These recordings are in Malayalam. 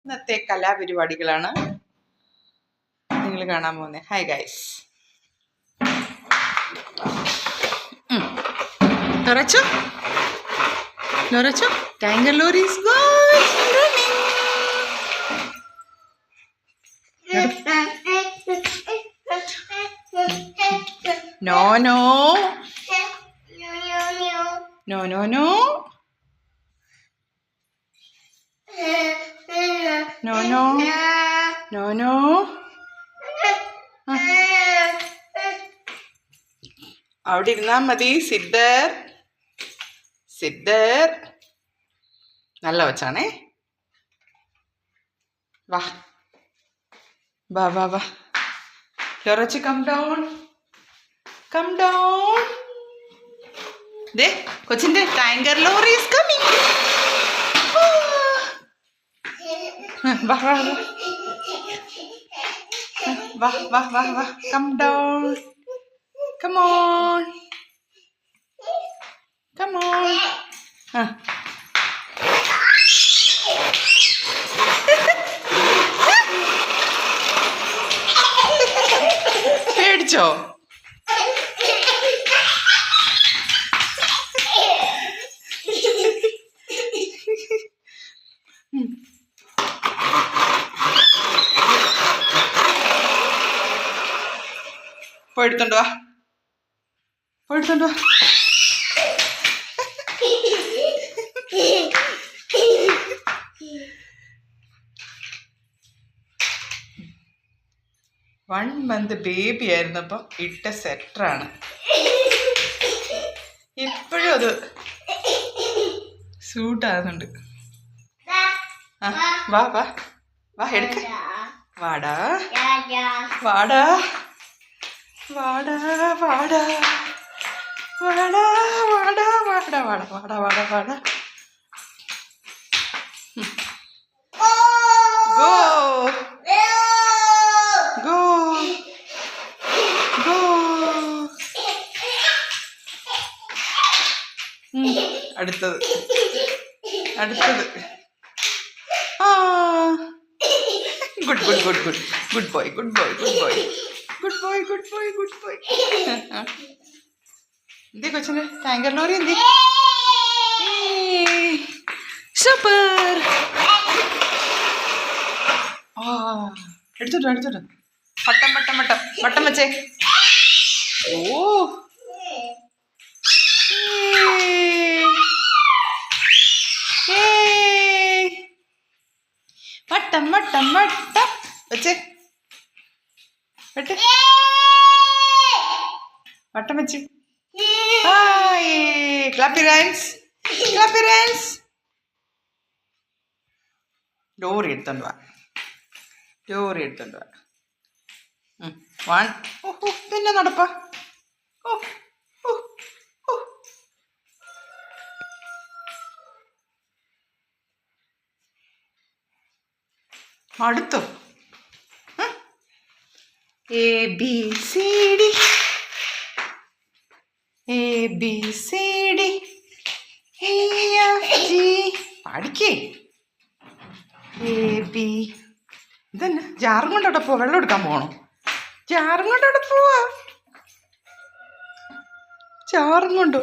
ഇന്നത്തെ കലാപരിപാടികളാണ് നിങ്ങൾ കാണാൻ പോകുന്നത്. Hi guys. Loracho? Loracho? Kangaroo is going running. No, no. No, no, no. No, no. No, no. അവിടെ ഇരുന്നാൽ മതി. സിദ്ധർ നല്ല വച്ചാണേ. വാ വാ വാ വാ. ലോറച്ച് കം ഡൗൺ. ദേ കൊച്ചിന്റെ ടാങ്കർ ലോറി ഈസ് കമ്മിങ്. വാ വാ വാ വാ വാ വാ. Come down. Come on. പേടിച്ചോ? പോയെടുത്തോണ്ട് വാ. വൺ മന്ത് ബേബി ആയിരുന്നപ്പം ഇട്ട സെറ്ററാണ്. ഇപ്പോഴും അത് സൂട്ടാകുന്നുണ്ട്. ആ വാ വാ വാ എടുക്ക. വാടാ വാടാ വാടാ വാടാ വാടാ വാടാ വാടാ വാടാ വാടാ വാടാ വാടാ. Go go go. അടുത്തത് ആ good good good good good boy good boy good boy good boy good boy good boy. എന്തേ കൊച്ചിന്റെ ടാങ്കർ ലോറി എന്തേ? സൂപ്പർ. ആ എടുത്തോട്ടോ. വട്ടം വെച്ചേ. ഓ വട്ടം വെച്ചേ. വട്ടം വെച്ച്. Clap your hands. ലോറി എടുത്തോണ്ട് വാ. 1. പിന്നെ നടപ്പാ. അടുത്തോ? ABCD EFG പഠിക്കേ. AB ഇതന്നെ ജാറും കൊണ്ട് അവിടെ പോവാ. വെള്ളം എടുക്കാൻ പോകണോ? ജാറും കൊണ്ട് അവിടെ പോവാ. ജാറും കൊണ്ട്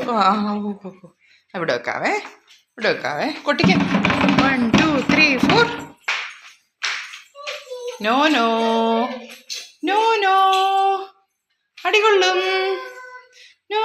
ഇവിടെ വെക്കാവേ. കൊട്ടിക്ക്. 1 2 3 4. നോ അടികൊള്ളും. നോ